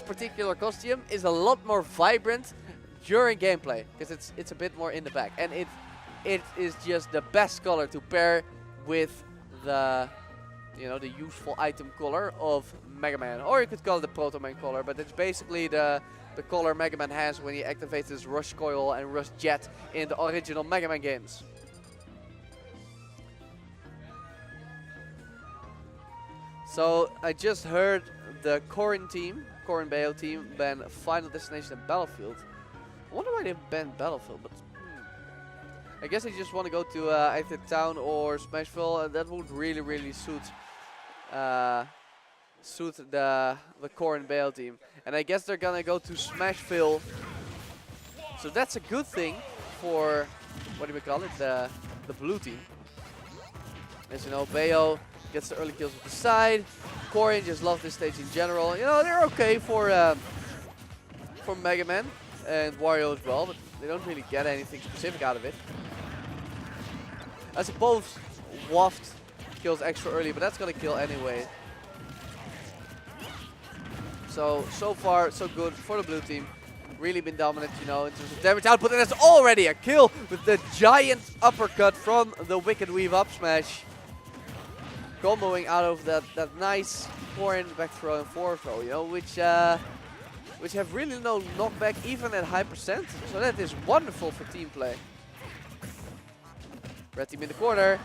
particular costume is a lot more vibrant during gameplay because it's a bit more in the back, and it is just the best color to pair with the the useful item color of Mega Man, or you could call it the Proto Man color, but it's basically the color Mega Man has when he activates his Rush Coil and Rush Jet in the original Mega Man games. So I just heard the Corrin BAO team ban Final Destination and Battlefield. I wonder why they banned Battlefield, but I guess they just want to go to either Town or Smashville, and that would really suit the Corrin BAO team. And I guess they're gonna go to Smashville, so that's a good thing for, what do we call it, the blue team. As you know, BAO gets the early kills with the side. Corrin just loves this stage in general. They're okay for Mega Man and Wario as well, but they don't really get anything specific out of it. I suppose Waft kills extra early, but that's gonna kill anyway. So far so good for the blue team. Really been dominant, in terms of damage output, and that's already a kill with the giant uppercut from the Wicked Weave up smash. Comboing out of that nice forehand back throw and forward throw, which have really no knockback even at high percent. So that is wonderful for team play. Red team in the corner.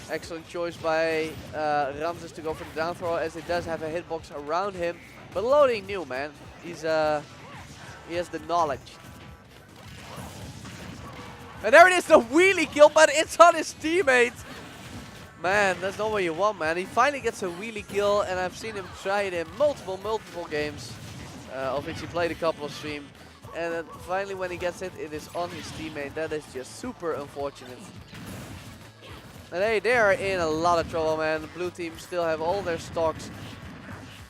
Excellent choice by Ramses to go for the down throw, as it does have a hitbox around him. But loading new, man. He has the knowledge. And there it is, the wheelie kill, but it's on his teammate. Man, that's not what you want, man. He finally gets a wheelie kill, and I've seen him try it in multiple games, of which he played a couple of streams. And then finally when he gets it, it is on his teammate. That is just super unfortunate. And they are in a lot of trouble, man. The blue team still have all their stocks.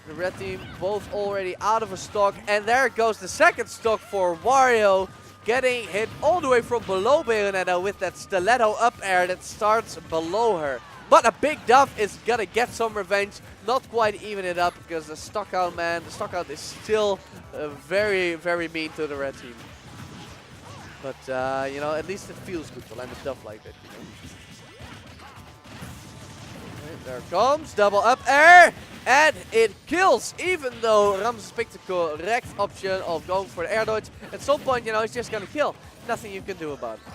The red team both already out of a stock. And there goes the second stock for Wario. Getting hit all the way from below Bayonetta with that stiletto up air that starts below her. But a big Duff is gonna get some revenge. Not quite even it up because the stock out, man. The stock out is still very mean to the red team. But at least it feels good to land a Duff like that. And there comes double up air, and it kills. Even though Ramses picked the correct option of going for the air dodge, at some point, it's just gonna kill. Nothing you can do about it.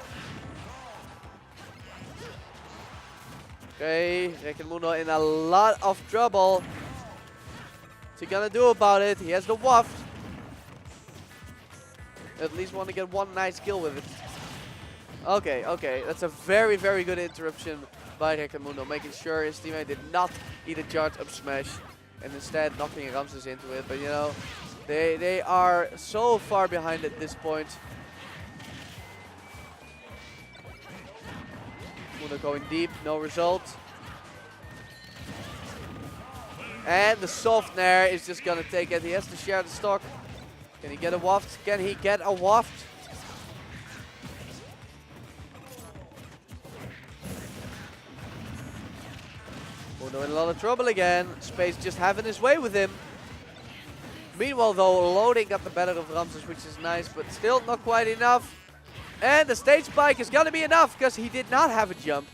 Okay, Mundo in a lot of trouble. What's he gonna do about it? He has the waft. At least want to get one nice kill with it. Okay, that's a very good interruption by Mundo, making sure his teammate did not eat a charge up smash and instead knocking Ramses into it. But they are so far behind at this point. Mundo going deep, no result. And the soft nair is just gonna take it. He has to share the stock. Can he get a waft? Can he get a waft? Mundo in a lot of trouble again. Space just having his way with him. Meanwhile though, loading got the better of Ramses, which is nice, but still not quite enough. And the stage spike is gonna be enough because he did not have a jump.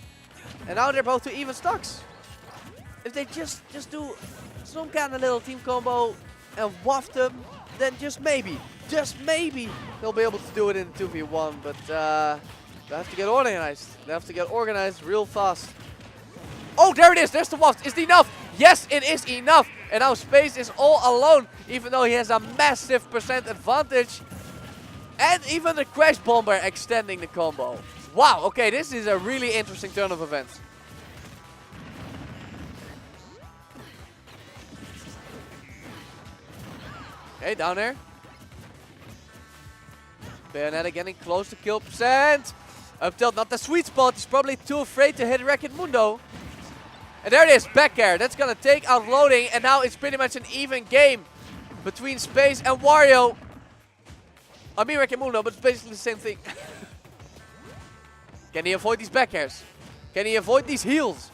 And now they're both to even stocks. If they just do some kind of little team combo and waft them, then just maybe they'll be able to do it in 2v1. But they have to get organized. They have to get organized real fast. Oh, there it is. There's the waft. Is it enough? Yes, it is enough. And now Space is all alone, even though he has a massive percent advantage. And even the Crash Bomber extending the combo. Wow, okay, this is a really interesting turn of events. Okay, down there. Bayonetta getting close to kill percent. Up tilt, not the sweet spot. He's probably too afraid to hit Wreck-It Mundo. And there it is, back air. That's gonna take out loading, and now it's pretty much an even game between Space and Wario. I mean Wreck-It Mundo, but it's basically the same thing. Can he avoid these back airs? Can he avoid these heals?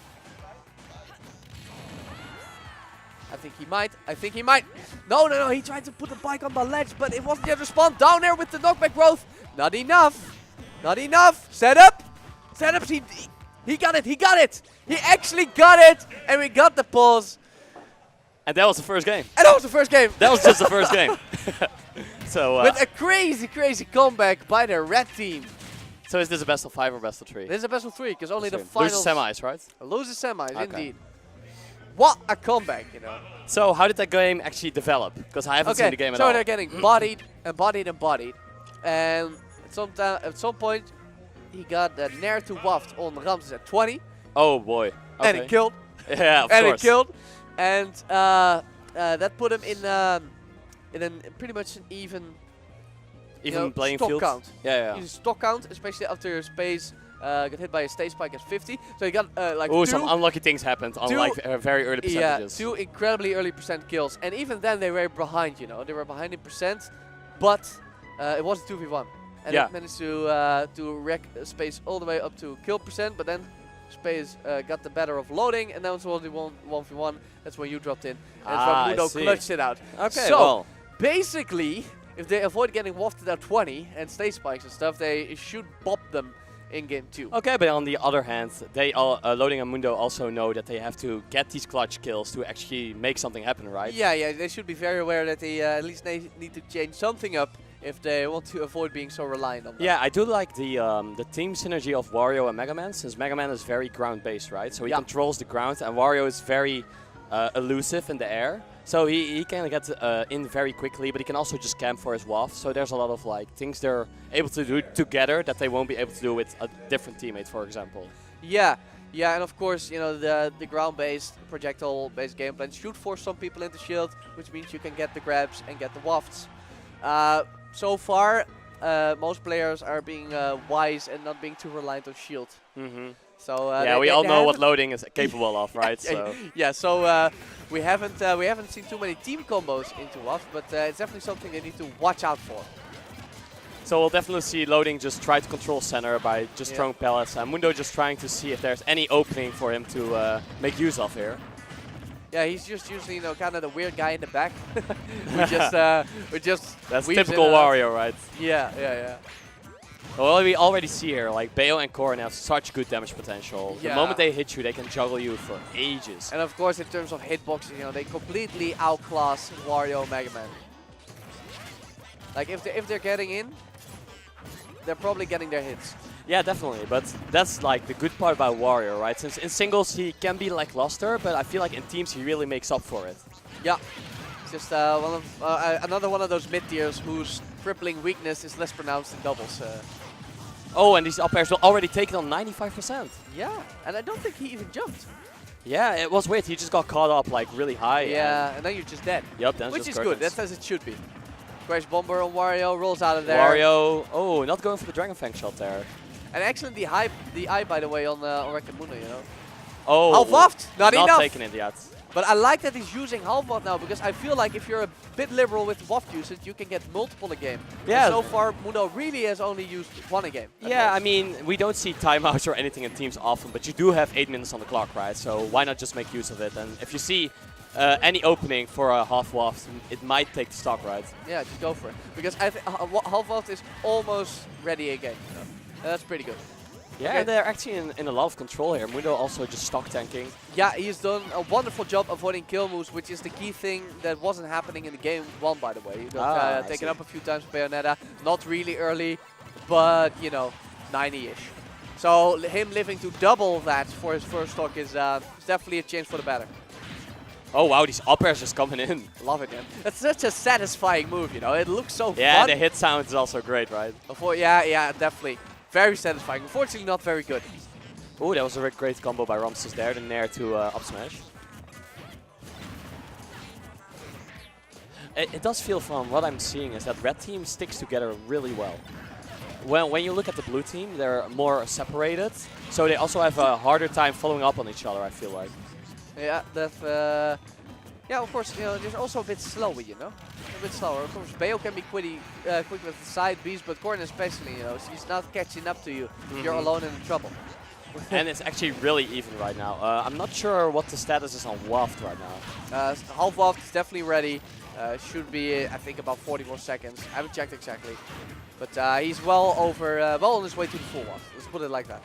I think he might. I think he might. No, no, no. He tried to put the bike on the ledge, but it wasn't yet respawn. Down there with the knockback growth. Not enough. Not enough. Set up. Set up. He got it. He got it. He actually got it. And we got the pulls. And that was the first game. And that was the first game. That was just the first game. So with a crazy, crazy comeback by the red team. So is this a best of 5 or best of 3? This is a best of 3 because only the finals. Loses semis, right? Loses semis, indeed. What a comeback, you know. So how did that game actually develop? Because I haven't seen the game at all. So they're getting bodied and bodied and bodied. And at some point, he got the Nair to Waft on Ramses at 20. Oh boy. Okay. And he killed. Yeah, of course. And he killed. And that put him in pretty much an even playing stock field. count. Yeah, yeah. His stock count, especially after Space got hit by a stage spike at 50. So he got like some unlucky things happened on like very early percentages. Yeah, 2 incredibly early percent kills. And even then they were behind, you know. They were behind in percent, but it was a 2v1. And it managed to wreck Space all the way up to kill percent, but then Space got the better of loading, and then it was only 1v1. That's when you dropped in. And that's when Mundo clutched it out. Okay, so basically, if they avoid getting wafted at 20 and stage spikes and stuff, they should bop them in game 2. Okay, but on the other hand, they Loading and Mundo also know that they have to get these clutch kills to actually make something happen, right? Yeah, yeah, they should be very aware that they at least need to change something up if they want to avoid being so reliant on them. Yeah, I do like the team synergy of Wario and Mega Man, since Mega Man is very ground-based, right? So he controls the ground, and Wario is very elusive in the air. So he can get in very quickly, but he can also just camp for his waft. So there's a lot of like things they're able to do together that they won't be able to do with a different teammate, for example. Yeah, yeah, and of course, you know, the ground-based, projectile-based game plan should force some people into shield, which means you can get the grabs and get the wafts. So far, most players are being wise and not being too reliant on shield. Mm-hmm. So yeah, we all know what Loading is capable of, right? So yeah, so we haven't seen too many team combos into Waft, but it's definitely something they need to watch out for. So we'll definitely see Loading just try to control center by just throwing pellets, and Mundo just trying to see if there's any opening for him to make use of here. Yeah, he's just usually, you know, kind of the weird guy in the back. we just That's typical Wario, right? Yeah, yeah, yeah. Well, we already see here, like, Bayo and Corrin have such good damage potential. Yeah. The moment they hit you, they can juggle you for ages. And of course, in terms of hitboxes, you know, they completely outclass Wario and Mega Man. Like, if they're getting in, they're probably getting their hits. Yeah, definitely, but that's like the good part about Wario, right? Since in singles he can be lackluster, but I feel like in teams he really makes up for it. Yeah, it's just another one of those mid tiers whose crippling weakness is less pronounced in doubles. Oh, and these up airs will already take it on 95%. Yeah, and I don't think he even jumped. Yeah, it was weird. He just got caught up like really high. Yeah, and then you're just dead. Yep, that's which just is good. That's as it should be. Crash Bomber on Wario, rolls out of there. Wario, oh, not going for the Dragon Fang shot there. And actually the eye, by the way, on Record Mundo, you know. Oh, half waft, not enough. Not taking it yet. But I like that he's using half waft now, because I feel like if you're a bit liberal with waft usage, you can get multiple a game. Yeah. And so far, Mundo really has only used one a game. Yeah, I mean, we don't see timeouts or anything in teams often, but you do have 8 minutes on the clock, right? So why not just make use of it? And if you see any opening for a half waft, it might take the stock, right? Yeah, just go for it. Because I think half waft is almost ready again. You know? That's pretty good. Yeah, and they're actually in a lot of control here. Mundo also just stock tanking. Yeah, he's done a wonderful job avoiding kill moves, which is the key thing that wasn't happening in the game 1, by the way. You got taken up a few times with Bayonetta. Not really early, but, you know, 90-ish. So him living to double that for his first stock is definitely a change for the better. Oh wow, these up airs just coming in. Love it, man. That's such a satisfying move, you know. It looks so fun. Yeah, the hit sound is also great, right? Yeah, definitely. Very satisfying. Unfortunately, not very good. Oh, that was a great combo by Ramses there. The Nair to up smash. It does feel from what I'm seeing is that red team sticks together really well. When you look at the blue team, they're more separated. So they also have a harder time following up on each other, I feel like. Yeah, yeah, of course, you know, they're also a bit slower, you know? A bit slower. Of course, Bayo can be quick with the side Bs, but Corrin especially, you know, so he's not catching up to you if you're alone and in trouble. And it's actually really even right now. I'm not sure what the status is on Waft right now. Half waft is definitely ready. Should be, I think, about 44 seconds. I haven't checked exactly. But he's well on his way to the full waft. Let's put it like that.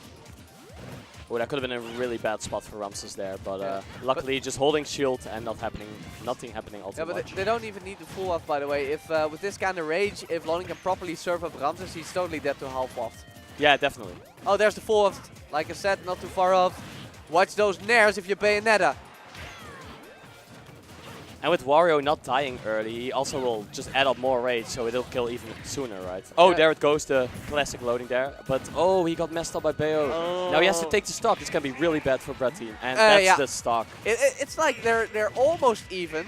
Oh, that could have been a really bad spot for Ramses there, but Yeah. luckily just holding shield and nothing happening all too Yeah, but much. they don't even need the full waft, by the way. If with this kind of rage, if Loading can properly serve up Ramses, he's totally dead to half waft. Yeah, definitely. Oh, there's the full waft. Like I said, not too far off. Watch those nairs if you're Bayonetta. And with Wario not dying early, he also will just add up more rage, so it'll kill even sooner, right? Oh, Yeah. there it goes, the classic loading there. But oh, he got messed up by BYO. Now he has to take the stock. This can be really bad for Brett team, and that's yeah. the stock. It's like they're almost even.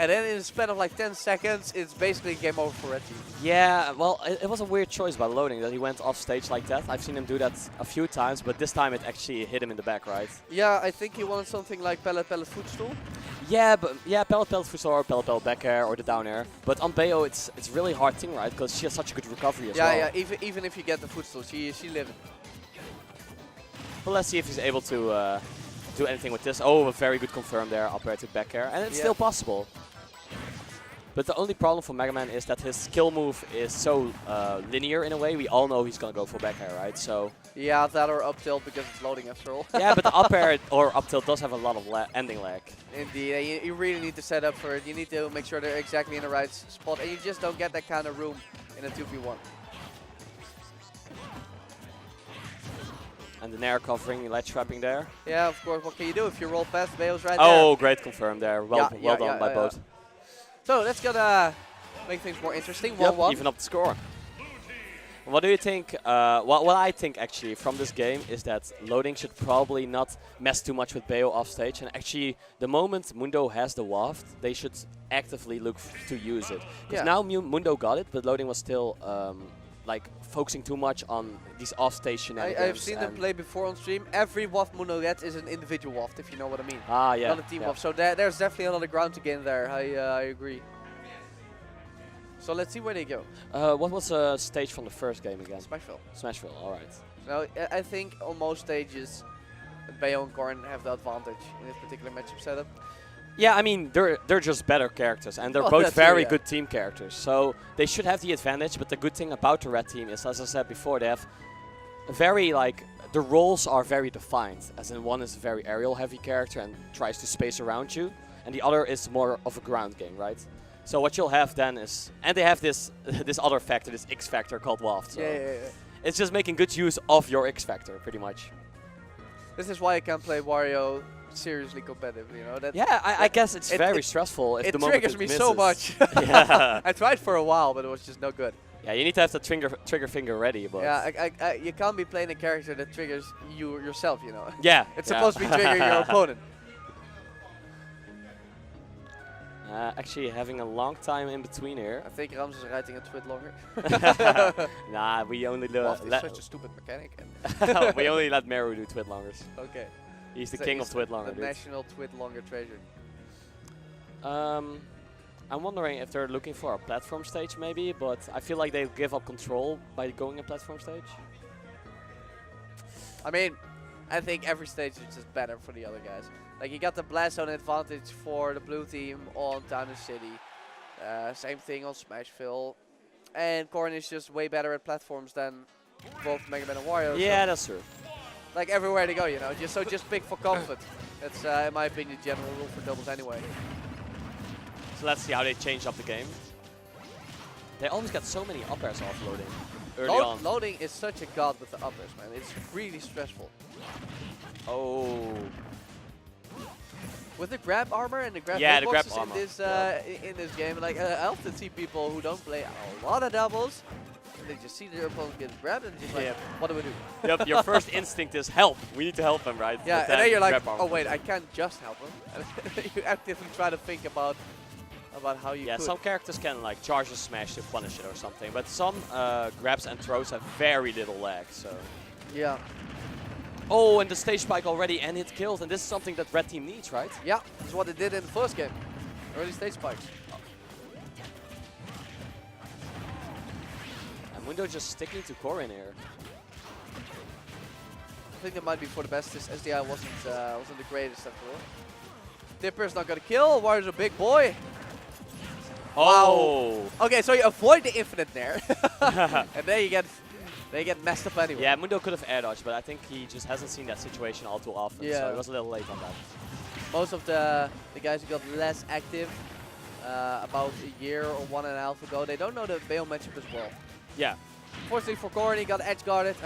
And then in a span of like 10 seconds, it's basically game over for Red team. Yeah, well, it was a weird choice by loading that he went off stage like that. I've seen him do that a few times, but this time it actually hit him in the back, right? Yeah, I think he wanted something like pellet footstool. Yeah, but yeah, pellet footstool or pellet back air or the down air. But on BYO it's a really hard thing, right? Because she has such a good recovery as well. Yeah, even if you get the footstool, she lives. Well, let's see if he's able to do anything with this. Oh, a very good confirm there, up air to back air, and it's still possible. But the only problem for Mega Man is that his skill move is so linear in a way. We all know he's gonna go for back air, right? So yeah, that or up tilt because it's loading after all. yeah, but the up air or up tilt does have a lot of ending lag. Indeed, you really need to set up for it. You need to make sure they're exactly in the right spot, and you just don't get that kind of room in a 2v1. And the nair covering, ledge trapping there. Yeah, of course. What can you do if you roll past? BYO's right Oh, great confirm there. Well Yeah, done by both. So let's gonna make things more interesting. 1-1. Even up the score. What do you think? What I think actually from this game is that loading should probably not mess too much with BYO off stage, and actually the moment Mundo has the waft, they should actively look to use it. Because now Mundo got it, but loading was still like focusing too much on these off stage shenanigans. I've seen them play before on stream. Every waft Mundo gets is an individual waft, if you know what I mean. Ah, yeah. Not a team waft. So there's definitely a lot of ground to gain there. I agree. So let's see where they go. What was the stage from the first game again? Smashville. Smashville, alright. Now, I think on most stages, BYO and Corn have the advantage in this particular matchup setup. Yeah, I mean, they're just better characters, and they're Oh, both that's very true, good team characters. So they should have the advantage, but the good thing about the red team is, as I said before, they have very, like, the roles are very defined. As in, one is a very aerial heavy character and tries to space around you, and the other is more of a ground game, right? So what you'll have then is, and they have this this other factor, this X factor called Waft. So Yeah. it's just making good use of your X factor, pretty much. This is why I can't play Wario seriously competitive, you know. Yeah, I guess it's very stressful. If It the moment triggers me misses. so much. Yeah. I tried for a while, but it was just no good. Yeah, you need to have the trigger finger ready. But Yeah, you can't be playing a character that triggers you yourself, you know. yeah, It's supposed to be triggering your opponent. Actually, having a long time in between here. I think Ramses is writing a twit longer. Nah, we only Waft is such a stupid mechanic. we only let Meru do twit longers. Okay. He's the So king he's of twit longer. The dude. national twit longer treasure. I'm wondering if they're looking for a platform stage maybe, but I feel like they give up control by going a platform stage. I mean, I think every stage is just better for the other guys. Like, you got the blast zone advantage for the blue team on Town and City. Same thing on Smashville. And Corn is just way better at platforms than both Mega Man and Wario. Yeah, so that's true. like everywhere they go, you know. Just pick for comfort. That's, in my opinion, the general rule for doubles anyway. So let's see how they change up the game. They always get so many up airs offloading early on. Loading is such a god with the uppers, man. It's really stressful. Oh. With the grab armor and the grab Yeah, the grab hitboxes armor. in this game, like I often see people who don't play a lot of doubles, and they just see their opponent get grabbed and just like, what do we do? Yep, your first instinct is help. We need to help him, right? Yeah, But and then you're like, grab armor. oh wait, I can't just help him. And you actively try to think about how you could. Some characters can like charge a smash to punish it or something, but some grabs and throws have very little lag. So. Yeah. Oh, and the stage spike already, and it kills, and this is something that red team needs, right? Yeah, that's what they did in the first game. Early stage spikes. And Mundo just sticking to Corin here. I think it might be for the best. This SDI wasn't the greatest after all. Dipper's not gonna kill. Wario's a big boy. Oh. Wow. Okay, so you avoid the infinite there, and then you get messed up anyway. Yeah, Mundo could have air dodged, but I think he just hasn't seen that situation all too often. Yeah. So he was a little late on that. Most of the guys who got less active about a year or 1.5 ago, they don't know the Bayo matchup as well. Yeah. Fortunately for Corrin, he got edge guarded.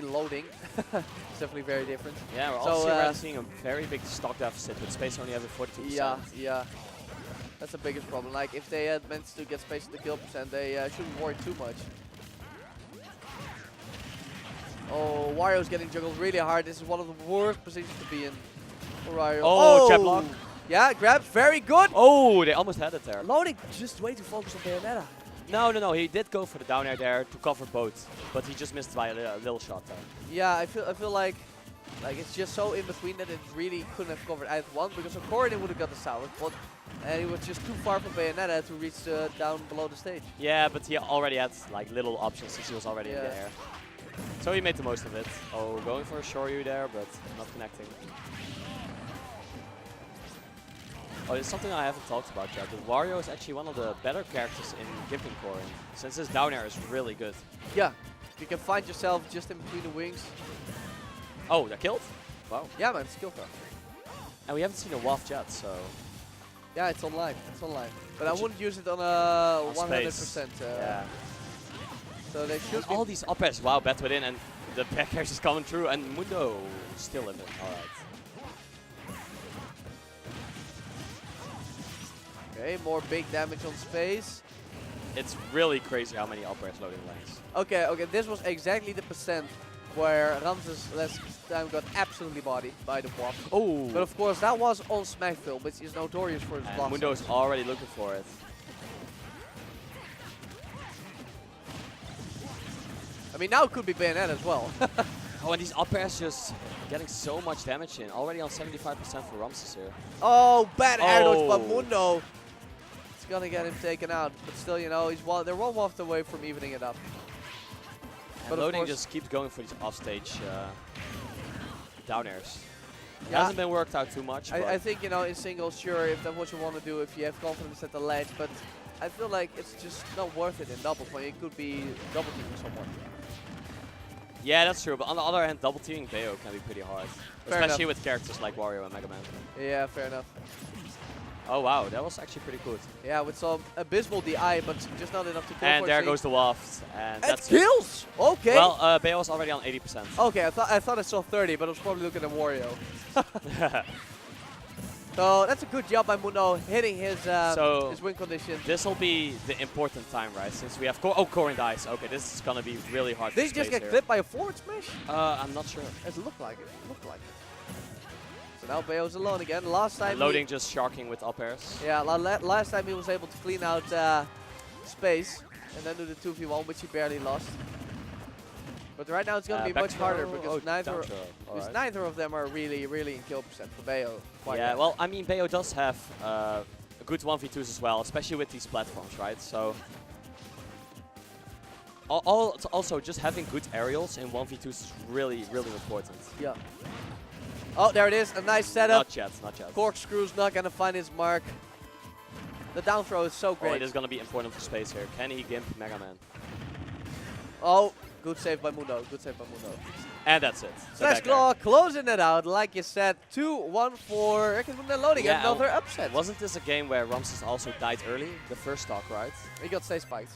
Loading. It's definitely very different. Yeah, we're So, also already seeing a very big stock deficit with space only having 42%. Yeah. That's the biggest problem. Like, if they had managed to get space in the kill percent, they shouldn't worry too much. Oh, Wario's getting juggled really hard. This is one of the worst positions to be in for Wario. Oh, jab block. Yeah, grabs. Very good. Oh, they almost had it there. Loading just way too focused on Bayonetta. No. He did go for the down air there to cover both, but he just missed by a little shot there. Yeah, I feel like it's just so in between that it really couldn't have covered either one, because of course it would have got the solid, but he was just too far from Bayonetta to reach down below the stage. Yeah, but he already had like little options since he was already in the air. So he made the most of it. Oh, going for a Shoryu there, but not connecting. Oh, it's something I haven't talked about yet. But Wario is actually one of the better characters in Gimpen Corrin, since his down air is really good. Yeah, you can find yourself just in between the wings. Oh, that killed? Wow. Yeah, man, skill throw. And we haven't seen a waft yet, so... Yeah, it's online. But I wouldn't use it on a 100%. Yeah. So they should all these up airs. Wow, bet within, and the back air is coming through, and Mundo still in it. All right. Okay, more big damage on space. It's really crazy how many up airs loading lanes. Okay, this was exactly the percent where Ramses last time got absolutely bodied by the waft. Oh! But of course, that was on Smackville, which is notorious for its blocks. Mundo is already looking for it. I mean, now it could be Bayonetta as well. Oh, and these up airs just getting so much damage in. Already on 75% for Ramses here. Oh, bad air dodge by Mundo. It's gonna get him taken out, but still, you know, they're one waft away from evening it up. And but loading just keeps going for these offstage down airs. It Yeah. hasn't been worked out too much. I think, you know, in singles, sure, if that's what you want to do, if you have confidence at the ledge, but I feel like it's just not worth it in doubles when it could be double teaming someone. Yeah, that's true. But on the other hand, double teaming Bayo can be pretty hard, especially with characters like Wario and Mega Man. Yeah, fair enough. Oh wow, that was actually pretty good. Yeah, with some abysmal DI, but just not enough to kill. And there goes the waft, and that's kills. Okay. Well, Bayo was already on 80%. Okay, I thought I saw 30, but I was probably looking at Wario. So that's a good job by Mundo hitting his win condition. This will be the important time, right? Since we have Corrin dies. Okay, this is gonna be really hard. Did he just get clipped by a forward smash? I'm not sure. It looked like it. So now Bayo's alone again. Last time and loading just sharking with up airs. Yeah, last time he was able to clean out space and then do the 2v1, which he barely lost. But right now it's going to be much harder because neither of them are really in kill percent for Bayo. Yeah, well, I mean, Bayo does have good 1v2s as well, especially with these platforms, right? So also just having good aerials in 1v2s is really important. Yeah. Oh, there it is. A nice setup. Not yet. Corkscrew's not going to find his mark. The down throw is so great. Oh, it is going to be important for space here. Can he gimp Mega Man? Oh, good save by Mundo. And that's it. Slash Claw closing it out. Like you said, 2-1 for loading. Yeah, another upset. Wasn't this a game where Ramses also died early? The first stock, right? He got stay spiked.